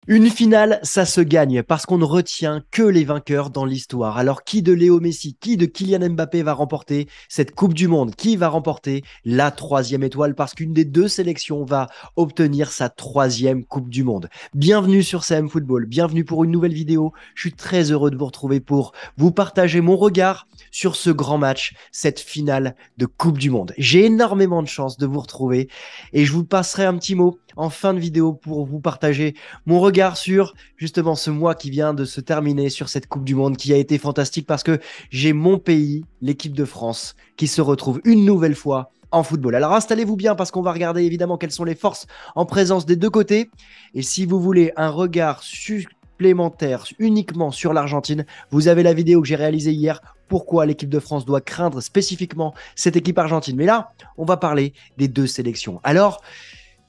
Une finale, ça se gagne parce qu'on ne retient que les vainqueurs dans l'histoire. Alors qui de Léo Messi, qui de Kylian Mbappé va remporter cette Coupe du Monde? Qui va remporter la troisième étoile? Parce qu'une des deux sélections va obtenir sa troisième Coupe du Monde. Bienvenue sur CM Football, bienvenue pour une nouvelle vidéo. Je suis très heureux de vous retrouver pour vous partager mon regard sur ce grand match, cette finale de Coupe du Monde. J'ai énormément de chance de vous retrouver et je vous passerai un petit mot en fin de vidéo pour vous partager mon regard sur justement ce mois qui vient de se terminer sur cette Coupe du Monde qui a été fantastique parce que j'ai mon pays, l'équipe de France, qui se retrouve une nouvelle fois en football. Alors installez-vous bien parce qu'on va regarder évidemment quelles sont les forces en présence des deux côtés. Et si vous voulez un regard supplémentaire uniquement sur l'Argentine, vous avez la vidéo que j'ai réalisée hier. Pourquoi l'équipe de France doit craindre spécifiquement cette équipe argentine. Mais là, on va parler des deux sélections. Alors,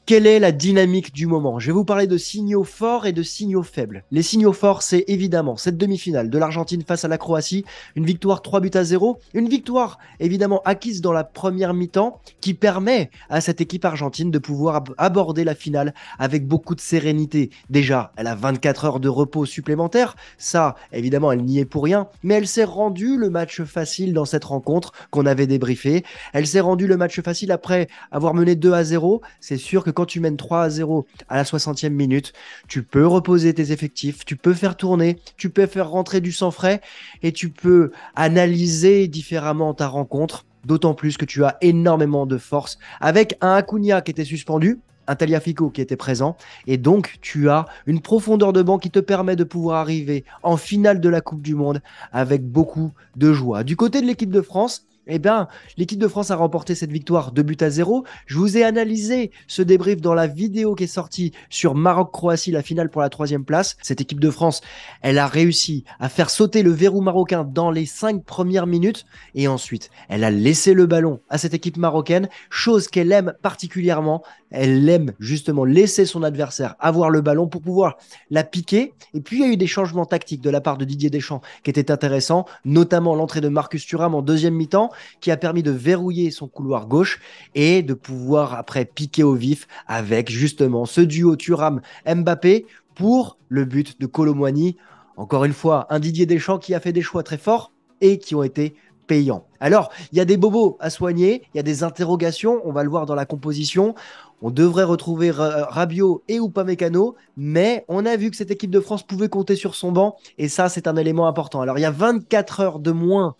quelle est la dynamique du moment? Je vais vous parler de signaux forts et de signaux faibles. Les signaux forts, c'est évidemment cette demi-finale de l'Argentine face à la Croatie, une victoire 3-0, une victoire évidemment acquise dans la première mi-temps qui permet à cette équipe argentine de pouvoir aborder la finale avec beaucoup de sérénité. Déjà, elle a 24 heures de repos supplémentaires, ça évidemment elle n'y est pour rien, mais elle s'est rendue le match facile dans cette rencontre qu'on avait débriefé. Elle s'est rendue le match facile après avoir mené 2-0. C'est sûr que quand tu mènes 3-0 à la 60e minute, tu peux reposer tes effectifs, tu peux faire tourner, tu peux faire rentrer du sang frais et tu peux analyser différemment ta rencontre, d'autant plus que tu as énormément de force avec un Acuna qui était suspendu, un Tagliafico qui était présent, et donc tu as une profondeur de banc qui te permet de pouvoir arriver en finale de la Coupe du Monde avec beaucoup de joie. Du côté de l'équipe de France, eh bien, l'équipe de France a remporté cette victoire 2-0. Je vous ai analysé ce débrief dans la vidéo qui est sortie sur Maroc-Croatie, la finale pour la troisième place. Cette équipe de France, elle a réussi à faire sauter le verrou marocain dans les 5 premières minutes et ensuite, elle a laissé le ballon à cette équipe marocaine, chose qu'elle aime particulièrement. Elle aime justement laisser son adversaire avoir le ballon pour pouvoir la piquer. Et puis, il y a eu des changements tactiques de la part de Didier Deschamps qui étaient intéressants, notamment l'entrée de Marcus Thuram en deuxième mi-temps qui a permis de verrouiller son couloir gauche et de pouvoir après piquer au vif avec justement ce duo Thuram-Mbappé pour le but de Kolo Muani. Encore une fois, un Didier Deschamps qui a fait des choix très forts et qui ont été payants. Alors, il y a des bobos à soigner, il y a des interrogations, on va le voir dans la composition. On devrait retrouver Rabiot et Upamecano, mais on a vu que cette équipe de France pouvait compter sur son banc, et ça, c'est un élément important. Alors, il y a 24 heures de moins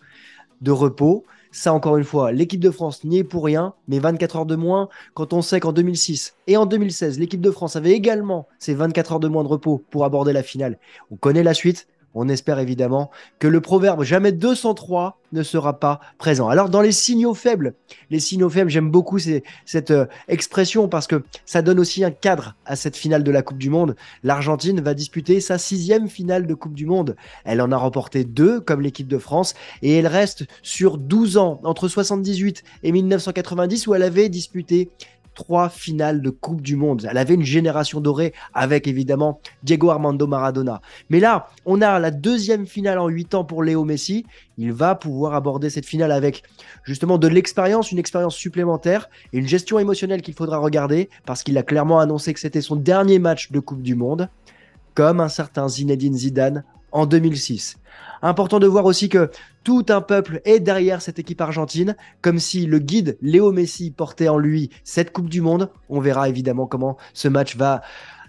de repos. Ça, encore une fois, l'équipe de France n'y est pour rien, mais 24 heures de moins, quand on sait qu'en 2006 et en 2016, l'équipe de France avait également ces 24 heures de moins de repos pour aborder la finale. On connaît la suite. On espère évidemment que le proverbe jamais 203 ne sera pas présent. Alors, dans les signaux faibles, j'aime beaucoup cette expression parce que ça donne aussi un cadre à cette finale de la Coupe du Monde. L'Argentine va disputer sa 6e finale de Coupe du Monde. Elle en a remporté 2 comme l'équipe de France et elle reste sur 12 ans, entre 78 et 1990 où elle avait disputé 3 finales de Coupe du Monde. Elle avait une génération dorée avec évidemment Diego Armando Maradona. Mais là, on a la 2e finale en 8 ans pour Léo Messi. Il va pouvoir aborder cette finale avec justement de l'expérience, une expérience supplémentaire et une gestion émotionnelle qu'il faudra regarder parce qu'il a clairement annoncé que c'était son dernier match de Coupe du Monde, comme un certain Zinedine Zidane en 2006. Important de voir aussi que tout un peuple est derrière cette équipe argentine, comme si le guide Léo Messi portait en lui cette Coupe du Monde. On verra évidemment comment ce match va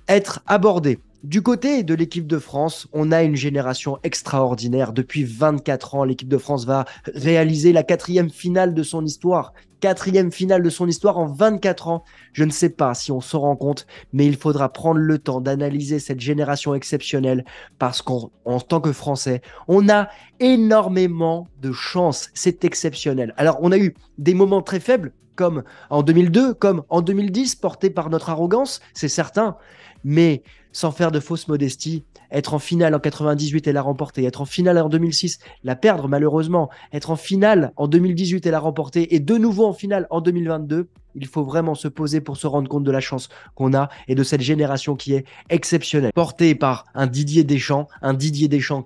être abordé. Du côté de l'équipe de France, on a une génération extraordinaire. Depuis 24 ans, l'équipe de France va réaliser la 4e finale de son histoire. 4e finale de son histoire en 24 ans. Je ne sais pas si on s'en rend compte, mais il faudra prendre le temps d'analyser cette génération exceptionnelle parce qu'en tant que Français, on a énormément de chance. C'est exceptionnel. Alors, on a eu des moments très faibles, comme en 2002, comme en 2010, portés par notre arrogance, c'est certain. Mais sans faire de fausse modestie, être en finale en 98 et la remporter, être en finale en 2006, la perdre malheureusement, être en finale en 2018 et la remporter, et de nouveau en finale en 2022, il faut vraiment se poser pour se rendre compte de la chance qu'on a et de cette génération qui est exceptionnelle. Portée par un Didier Deschamps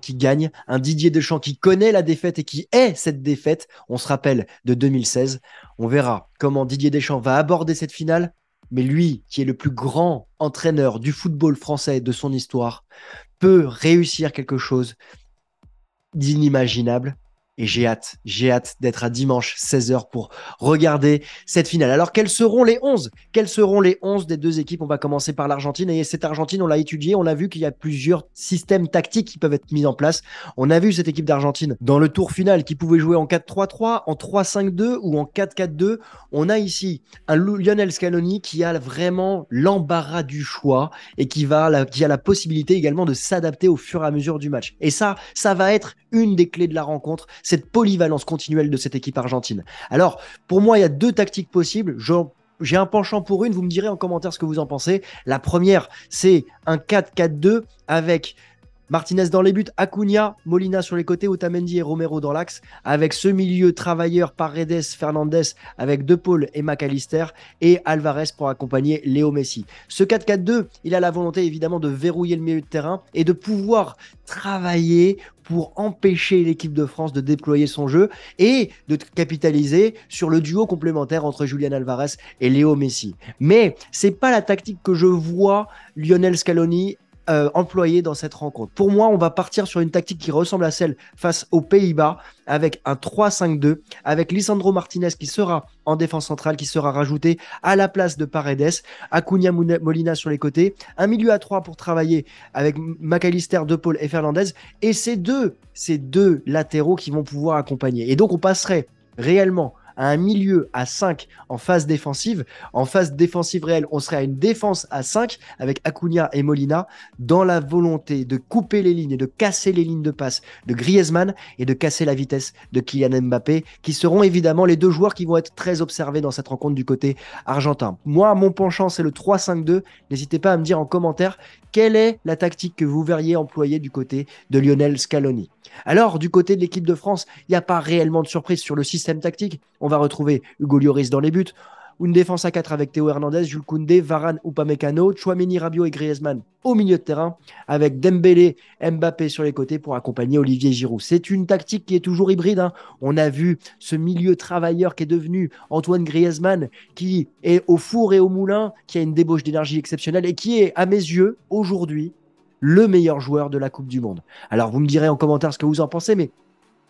qui gagne, un Didier Deschamps qui connaît la défaite et qui est cette défaite. On se rappelle de 2016. On verra comment Didier Deschamps va aborder cette finale. mais lui, qui est le plus grand entraîneur du football français de son histoire, peut réussir quelque chose d'inimaginable. Et j'ai hâte d'être à dimanche 16h pour regarder cette finale. Alors, quels seront les 11? Quels seront les 11 des deux équipes? On va commencer par l'Argentine. Et cette Argentine, on l'a étudié. On a vu qu'il y a plusieurs systèmes tactiques qui peuvent être mis en place. On a vu cette équipe d'Argentine dans le tour final qui pouvait jouer en 4-3-3, en 3-5-2 ou en 4-4-2. On a ici un Lionel Scaloni qui a vraiment l'embarras du choix et qui a la possibilité également de s'adapter au fur et à mesure du match. Et ça va être une des clés de la rencontre, cette polyvalence continuelle de cette équipe argentine. Alors, pour moi, il y a deux tactiques possibles. J'ai un penchant pour une, vous me direz en commentaire ce que vous en pensez. La première, c'est un 4-4-2 avec Martinez dans les buts, Acuna, Molina sur les côtés, Otamendi et Romero dans l'axe, avec ce milieu travailleur Paredes, Fernandez, avec De Paul et McAllister, et Alvarez pour accompagner Léo Messi. Ce 4-4-2, il a la volonté évidemment de verrouiller le milieu de terrain et de pouvoir travailler pour empêcher l'équipe de France de déployer son jeu et de capitaliser sur le duo complémentaire entre Julian Alvarez et Léo Messi. Mais c'est pas la tactique que je vois Lionel Scaloni employé dans cette rencontre. Pour moi, on va partir sur une tactique qui ressemble à celle face aux Pays-Bas, avec un 3-5-2, avec Lisandro Martinez qui sera en défense centrale, qui sera rajouté à la place de Paredes, Acuna Molina sur les côtés, un milieu à 3 pour travailler avec McAllister, De Paul et Fernandez, et ces deux latéraux qui vont pouvoir accompagner. Et donc, on passerait réellement à un milieu à 5 en phase défensive. En phase défensive réelle, on serait à une défense à 5 avec Acuna et Molina dans la volonté de couper les lignes et de casser les lignes de passe de Griezmann et de casser la vitesse de Kylian Mbappé, qui seront évidemment les deux joueurs qui vont être très observés dans cette rencontre du côté argentin. Moi, mon penchant, c'est le 3-5-2. N'hésitez pas à me dire en commentaire quelle est la tactique que vous verriez employer du côté de Lionel Scaloni. Alors, du côté de l'équipe de France, il n'y a pas réellement de surprise sur le système tactique. On va retrouver Hugo Lloris dans les buts, une défense à 4 avec Théo Hernandez, Jules Koundé, Varane, Upamecano, Tchouaméni, Rabiot et Griezmann au milieu de terrain, avec Dembélé, Mbappé sur les côtés pour accompagner Olivier Giroud. C'est une tactique qui est toujours hybride, hein. On a vu ce milieu travailleur qui est devenu Antoine Griezmann, qui est au four et au moulin, qui a une débauche d'énergie exceptionnelle et qui est, à mes yeux, aujourd'hui, le meilleur joueur de la Coupe du Monde. Alors, vous me direz en commentaire ce que vous en pensez, mais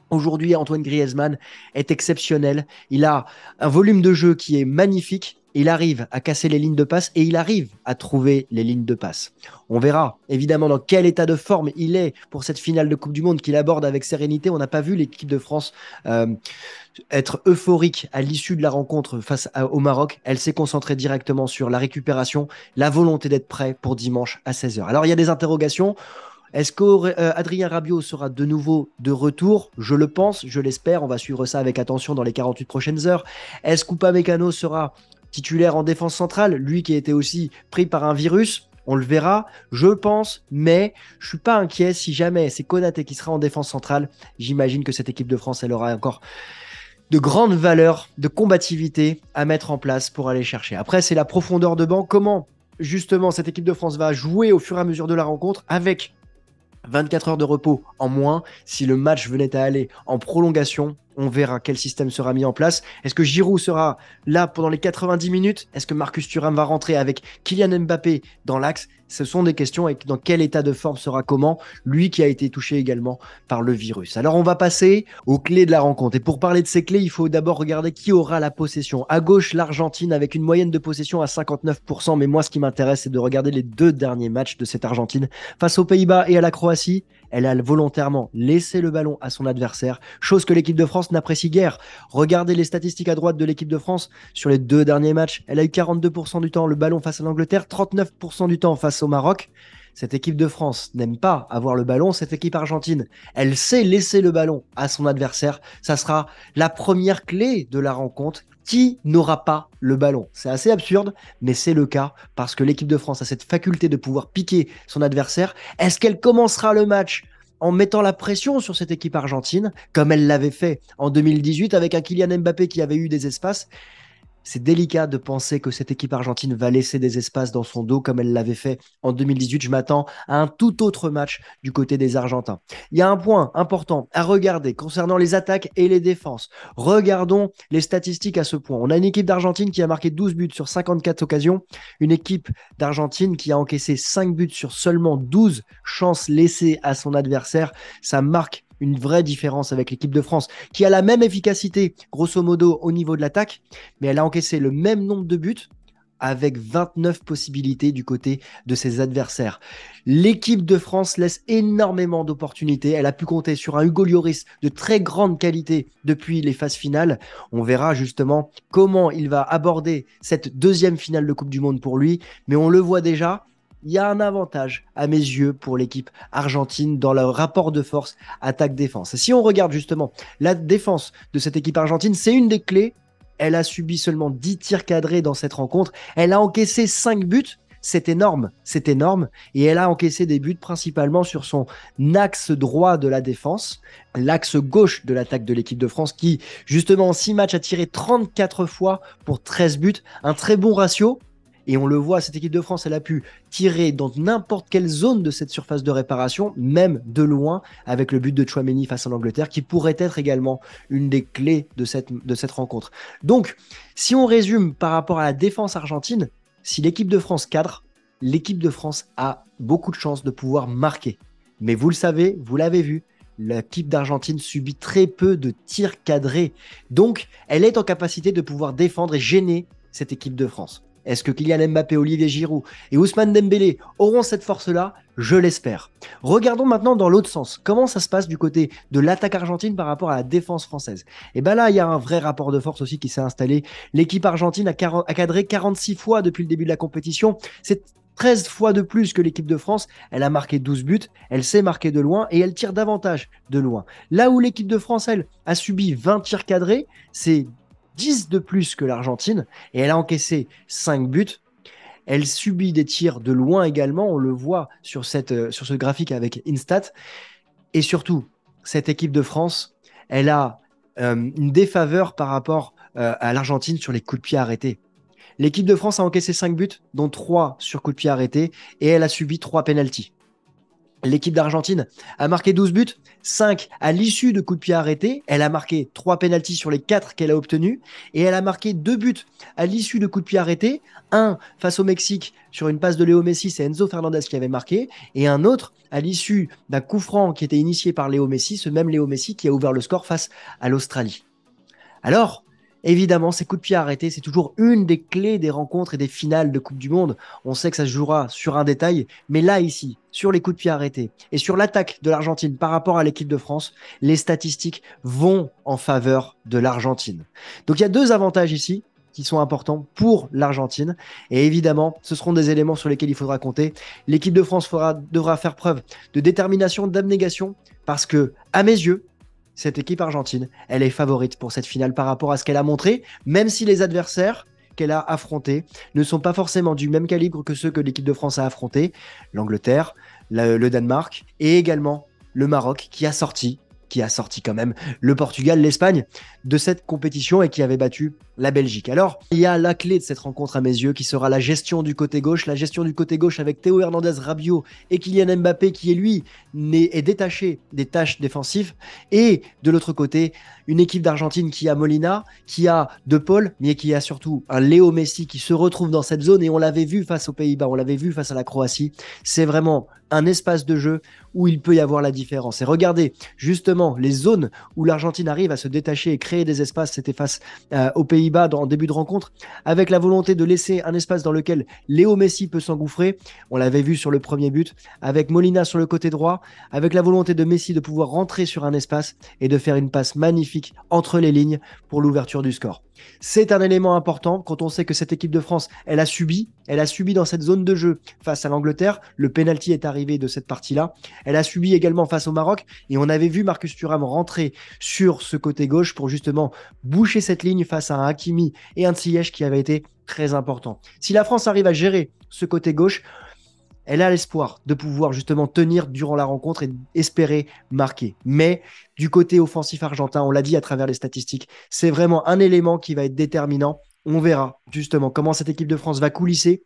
aujourd'hui, Antoine Griezmann est exceptionnel. Il a un volume de jeu qui est magnifique. Il arrive à casser les lignes de passe et il arrive à trouver les lignes de passe. On verra évidemment dans quel état de forme il est pour cette finale de Coupe du Monde qu'il aborde avec sérénité. On n'a pas vu l'équipe de France être euphorique à l'issue de la rencontre au Maroc. Elle s'est concentrée directement sur la récupération, la volonté d'être prêt pour dimanche à 16h. Alors il y a des interrogations. Est-ce qu'Adrien Rabiot sera de nouveau de retour? Je le pense, je l'espère. On va suivre ça avec attention dans les 48 prochaines heures. Est-ce qu'Upamecano sera titulaire en défense centrale? Lui qui a été aussi pris par un virus, on le verra, je pense, mais je ne suis pas inquiet si jamais c'est Konaté qui sera en défense centrale. J'imagine que cette équipe de France, elle aura encore de grandes valeurs de combativité à mettre en place pour aller chercher. Après, c'est la profondeur de banc. Comment justement cette équipe de France va jouer au fur et à mesure de la rencontre avec 24 heures de repos en moins. Si le match venait à aller en prolongation, on verra quel système sera mis en place. Est-ce que Giroud sera là pendant les 90 minutes? Est-ce que Marcus Thuram va rentrer avec Kylian Mbappé dans l'axe? Ce sont des questions. Et dans quel état de forme sera comment? Lui qui a été touché également par le virus. Alors on va passer aux clés de la rencontre. Et pour parler de ces clés, il faut d'abord regarder qui aura la possession. À gauche, l'Argentine avec une moyenne de possession à 59%. Mais moi, ce qui m'intéresse, c'est de regarder les deux derniers matchs de cette Argentine face aux Pays-Bas et à la Croatie. Elle a volontairement laissé le ballon à son adversaire, chose que l'équipe de France n'apprécie guère. Regardez les statistiques à droite de l'équipe de France sur les deux derniers matchs. Elle a eu 42% du temps le ballon face à l'Angleterre, 39% du temps face au Maroc. Cette équipe de France n'aime pas avoir le ballon. Cette équipe argentine, elle sait laisser le ballon à son adversaire. Ça sera la première clé de la rencontre. Qui n'aura pas le ballon? C'est assez absurde, mais c'est le cas parce que l'équipe de France a cette faculté de pouvoir piquer son adversaire. Est-ce qu'elle commencera le match en mettant la pression sur cette équipe argentine, comme elle l'avait fait en 2018 avec un Kylian Mbappé qui avait eu des espaces? c'est délicat de penser que cette équipe argentine va laisser des espaces dans son dos comme elle l'avait fait en 2018. Je m'attends à un tout autre match du côté des Argentins. Il y a un point important à regarder concernant les attaques et les défenses. Regardons les statistiques à ce point. On a une équipe d'Argentine qui a marqué 12 buts sur 54 occasions, une équipe d'Argentine qui a encaissé 5 buts sur seulement 12 chances laissées à son adversaire. Ça marque une vraie différence avec l'équipe de France, qui a la même efficacité, grosso modo, au niveau de l'attaque, mais elle a encaissé le même nombre de buts avec 29 possibilités du côté de ses adversaires. L'équipe de France laisse énormément d'opportunités. Elle a pu compter sur un Hugo Lloris de très grande qualité depuis les phases finales. On verra justement comment il va aborder cette deuxième finale de Coupe du Monde pour lui, mais on le voit déjà, il y a un avantage à mes yeux pour l'équipe argentine dans le rapport de force attaque-défense. Et si on regarde justement la défense de cette équipe argentine, c'est une des clés. Elle a subi seulement 10 tirs cadrés dans cette rencontre. Elle a encaissé 5 buts. C'est énorme, c'est énorme. Et elle a encaissé des buts principalement sur son axe droit de la défense, l'axe gauche de l'attaque de l'équipe de France qui, justement, en 6 matchs, a tiré 34 fois pour 13 buts. Un très bon ratio. Et on le voit, cette équipe de France, elle a pu tirer dans n'importe quelle zone de cette surface de réparation, même de loin, avec le but de Tchouaméni face à l'Angleterre, qui pourrait être également une des clés de cette rencontre. Donc, si on résume par rapport à la défense argentine, si l'équipe de France cadre, l'équipe de France a beaucoup de chances de pouvoir marquer. Mais vous le savez, vous l'avez vu, l'équipe d'Argentine subit très peu de tirs cadrés. Donc, elle est en capacité de pouvoir défendre et gêner cette équipe de France. Est-ce que Kylian Mbappé, Olivier Giroud et Ousmane Dembélé auront cette force-là? Je l'espère. Regardons maintenant dans l'autre sens. Comment ça se passe du côté de l'attaque argentine par rapport à la défense française? Et bien là, il y a un vrai rapport de force aussi qui s'est installé. L'équipe argentine a cadré 46 fois depuis le début de la compétition. C'est 13 fois de plus que l'équipe de France. Elle a marqué 12 buts, elle sait marquer de loin et elle tire davantage de loin. Là où l'équipe de France, elle, a subi 20 tirs cadrés, c'est 10 de plus que l'Argentine et elle a encaissé 5 buts. Elle subit des tirs de loin également, on le voit sur ce graphique avec Instat. Et surtout, cette équipe de France, elle a une défaveur par rapport à l'Argentine sur les coups de pied arrêtés. L'équipe de France a encaissé 5 buts, dont 3 sur coups de pied arrêtés, et elle a subi 3 pénaltys. L'équipe d'Argentine a marqué 12 buts, 5 à l'issue de coups de pied arrêtés. Elle a marqué 3 pénaltys sur les 4 qu'elle a obtenus. Et elle a marqué 2 buts à l'issue de coups de pied arrêtés. Un face au Mexique sur une passe de Léo Messi, c'est Enzo Fernandez qui avait marqué. Et un autre à l'issue d'un coup franc qui était initié par Léo Messi, ce même Léo Messi qui a ouvert le score face à l'Australie. Alors, évidemment, ces coups de pied arrêtés, c'est toujours une des clés des rencontres et des finales de Coupe du Monde. On sait que ça se jouera sur un détail, mais là, ici, sur les coups de pied arrêtés et sur l'attaque de l'Argentine par rapport à l'équipe de France, les statistiques vont en faveur de l'Argentine. Donc, il y a 2 avantages ici qui sont importants pour l'Argentine. Et évidemment, ce seront des éléments sur lesquels il faudra compter. L'équipe de France devra faire preuve de détermination, d'abnégation, parce que, à mes yeux, cette équipe argentine, elle est favorite pour cette finale par rapport à ce qu'elle a montré, même si les adversaires qu'elle a affrontés ne sont pas forcément du même calibre que ceux que l'équipe de France a affrontés. L'Angleterre, le Danemark et également le Maroc qui a sorti quand même le Portugal, l'Espagne de cette compétition et qui avait battu la Belgique. Alors, il y a la clé de cette rencontre à mes yeux qui sera la gestion du côté gauche avec Théo Hernandez, Rabiot et Kylian Mbappé qui est détaché des tâches défensives et de l'autre côté, une équipe d'Argentine qui a Molina, qui a De Paul, mais qui a surtout un Léo Messi qui se retrouve dans cette zone et on l'avait vu face aux Pays-Bas, on l'avait vu face à la Croatie. C'est vraiment un espace de jeu où il peut y avoir la différence. Et regardez, justement, les zones où l'Argentine arrive à se détacher et créer des espaces, c'était face aux Pays-Bas en début de rencontre, avec la volonté de laisser un espace dans lequel Léo Messi peut s'engouffrer. On l'avait vu sur le premier but, avec Molina sur le côté droit, avec la volonté de Messi de pouvoir rentrer sur un espace et de faire une passe magnifique entre les lignes pour l'ouverture du score. C'est un élément important quand on sait que cette équipe de France, elle a subi dans cette zone de jeu face à l'Angleterre. Le penalty est arrivé de cette partie-là. Elle a subi également face au Maroc et on avait vu Marcus Thuram rentrer sur ce côté gauche pour justement boucher cette ligne face à un Hakimi et un Ziyech qui avait été très important. Si la France arrive à gérer ce côté gauche, elle a l'espoir de pouvoir justement tenir durant la rencontre et espérer marquer. Mais du côté offensif argentin, on l'a dit à travers les statistiques, c'est vraiment un élément qui va être déterminant. On verra justement comment cette équipe de France va coulisser.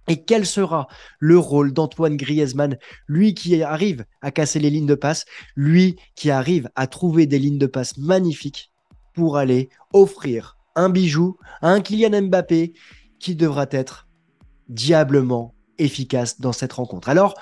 Et quel sera le rôle d'Antoine Griezmann, lui qui arrive à casser les lignes de passe, lui qui arrive à trouver des lignes de passe magnifiques pour aller offrir un bijou à un Kylian Mbappé qui devra être diablement efficace dans cette rencontre. Alors,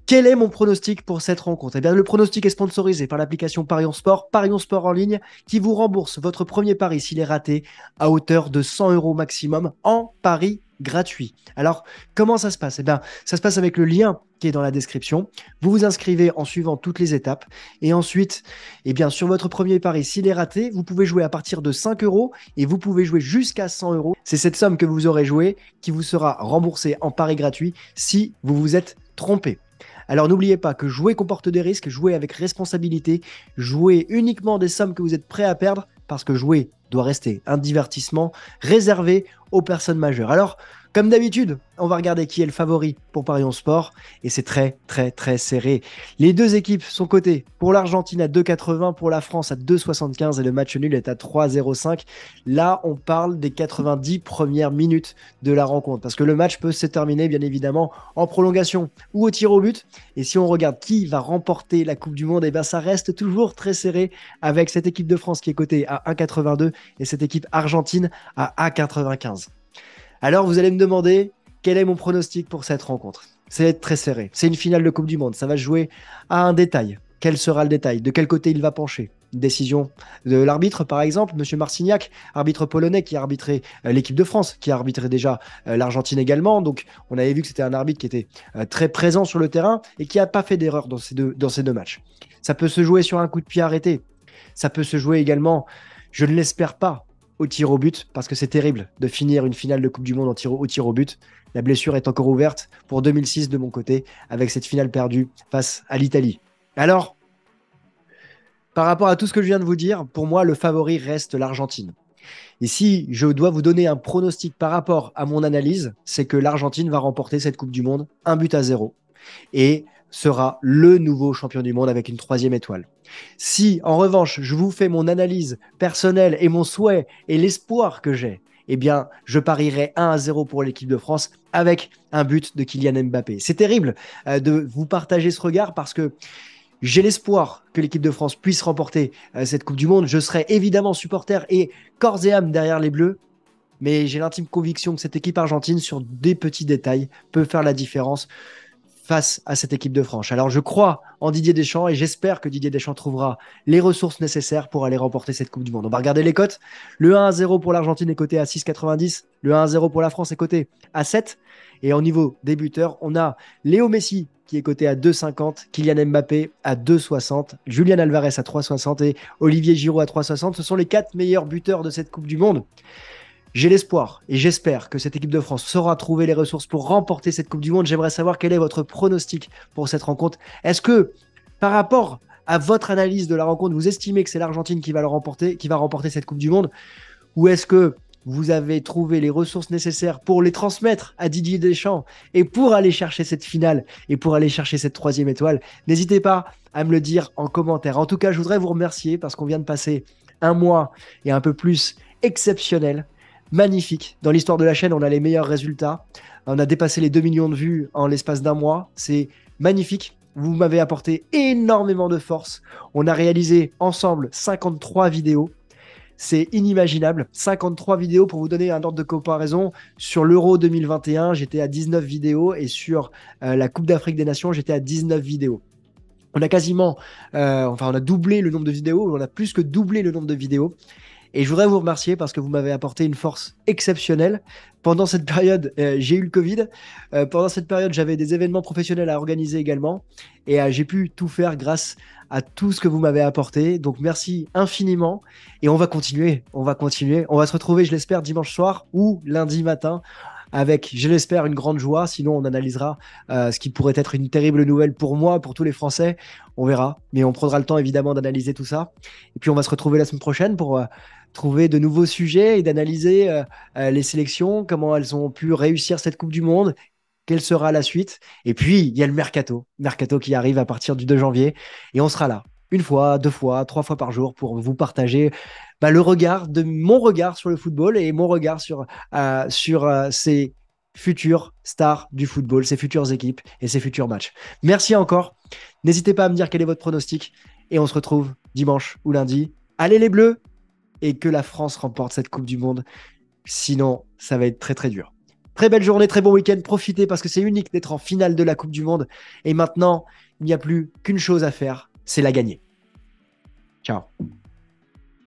quel est mon pronostic pour cette rencontre? Eh bien, le pronostic est sponsorisé par l'application Parion Sport, Parion Sport en ligne, qui vous rembourse votre premier pari s'il est raté à hauteur de 100 euros maximum en pari gratuit. Alors, comment ça se passe? Eh bien, ça se passe avec le lien qui est dans la description. Vous vous inscrivez en suivant toutes les étapes. Et ensuite, eh bien, sur votre premier pari, s'il est raté, vous pouvez jouer à partir de 5 euros et vous pouvez jouer jusqu'à 100 euros. C'est cette somme que vous aurez jouée qui vous sera remboursée en pari gratuit si vous vous êtes trompé. Alors n'oubliez pas que jouer comporte des risques, jouer avec responsabilité, jouer uniquement des sommes que vous êtes prêt à perdre, parce que jouer doit rester un divertissement réservé aux personnes majeures. Alors, comme d'habitude, on va regarder qui est le favori pour Parion Sport, et c'est très très très serré. Les deux équipes sont cotées pour l'Argentine à 2,80, pour la France à 2,75 et le match nul est à 3,05. Là, on parle des 90 premières minutes de la rencontre, parce que le match peut se terminer bien évidemment en prolongation ou au tir au but. Et si on regarde qui va remporter la Coupe du Monde, eh bien ça reste toujours très serré avec cette équipe de France qui est cotée à 1,82 et cette équipe argentine à 1,95. Alors, vous allez me demander quel est mon pronostic pour cette rencontre. Ça va être très serré. C'est une finale de Coupe du Monde. Ça va se jouer à un détail. Quel sera le détail? De quel côté il va pencher? Une décision de l'arbitre, par exemple, M. Marcignac, arbitre polonais qui a arbitré l'équipe de France, qui a arbitré déjà l'Argentine également. Donc, on avait vu que c'était un arbitre qui était très présent sur le terrain et qui n'a pas fait d'erreur dans ces deux matchs. Ça peut se jouer sur un coup de pied arrêté. Ça peut se jouer également, je ne l'espère pas, au tir au but, parce que c'est terrible de finir une finale de Coupe du Monde au tir au but. La blessure est encore ouverte pour 2006 de mon côté, avec cette finale perdue face à l'Italie. Alors, par rapport à tout ce que je viens de vous dire, pour moi, le favori reste l'Argentine. Et si je dois vous donner un pronostic par rapport à mon analyse, c'est que l'Argentine va remporter cette Coupe du Monde 1-0 et sera le nouveau champion du monde avec une 3e étoile. Si, en revanche, je vous fais mon analyse personnelle et mon souhait et l'espoir que j'ai, eh bien, je parierai 1-0 pour l'équipe de France avec un but de Kylian Mbappé. C'est terrible de vous partager ce regard parce que j'ai l'espoir que l'équipe de France puisse remporter cette Coupe du Monde. Je serai évidemment supporter et corps et âme derrière les Bleus, mais j'ai l'intime conviction que cette équipe argentine, sur des petits détails, peut faire la différence face à cette équipe de France. Alors je crois en Didier Deschamps et j'espère que Didier Deschamps trouvera les ressources nécessaires pour aller remporter cette Coupe du Monde. On va regarder les cotes. Le 1-0 pour l'Argentine est coté à 6,90. Le 1-0 pour la France est coté à 7. Et au niveau des buteurs, on a Léo Messi qui est coté à 2,50, Kylian Mbappé à 2,60, Julian Alvarez à 3,60 et Olivier Giroud à 3,60. Ce sont les 4 meilleurs buteurs de cette Coupe du Monde. J'ai l'espoir et j'espère que cette équipe de France saura trouver les ressources pour remporter cette Coupe du Monde. J'aimerais savoir quel est votre pronostic pour cette rencontre. Est-ce que, par rapport à votre analyse de la rencontre, vous estimez que c'est l'Argentine qui va remporter cette Coupe du Monde, ou est-ce que vous avez trouvé les ressources nécessaires pour les transmettre à Didier Deschamps et pour aller chercher cette finale et pour aller chercher cette 3e étoile? N'hésitez pas à me le dire en commentaire. En tout cas, je voudrais vous remercier parce qu'on vient de passer un mois et un peu plus exceptionnel, magnifique. Dans l'histoire de la chaîne, on a les meilleurs résultats. On a dépassé les 2 millions de vues en l'espace d'un mois. C'est magnifique. Vous m'avez apporté énormément de force. On a réalisé ensemble 53 vidéos. C'est inimaginable. 53 vidéos, pour vous donner un ordre de comparaison. Sur l'Euro 2021, j'étais à 19 vidéos et sur la Coupe d'Afrique des Nations, j'étais à 19 vidéos. On a quasiment, on a doublé le nombre de vidéos. On a plus que doublé le nombre de vidéos. Et je voudrais vous remercier parce que vous m'avez apporté une force exceptionnelle. Pendant cette période, j'ai eu le Covid. Pendant cette période, j'avais des événements professionnels à organiser également. Et j'ai pu tout faire grâce à tout ce que vous m'avez apporté. Donc, merci infiniment. Et on va continuer. On va se retrouver, je l'espère, dimanche soir ou lundi matin avec, je l'espère, une grande joie. Sinon, on analysera ce qui pourrait être une terrible nouvelle pour moi, pour tous les Français. On verra. Mais on prendra le temps, évidemment, d'analyser tout ça. Et puis, on va se retrouver la semaine prochaine pour trouver de nouveaux sujets et d'analyser les sélections, comment elles ont pu réussir cette Coupe du Monde, quelle sera la suite. Et puis, il y a le mercato qui arrive à partir du 2 janvier et on sera là. une fois, deux fois, trois fois par jour pour vous partager le regard de mon regard sur le football et mon regard sur ces futures stars du football, ces futures équipes et ces futurs matchs. Merci encore. N'hésitez pas à me dire quel est votre pronostic et on se retrouve dimanche ou lundi. Allez les Bleus et que la France remporte cette Coupe du Monde. Sinon, ça va être très très dur. Très belle journée, très bon week-end. Profitez parce que c'est unique d'être en finale de la Coupe du Monde. Et maintenant, il n'y a plus qu'une chose à faire, c'est la gagner. Ciao.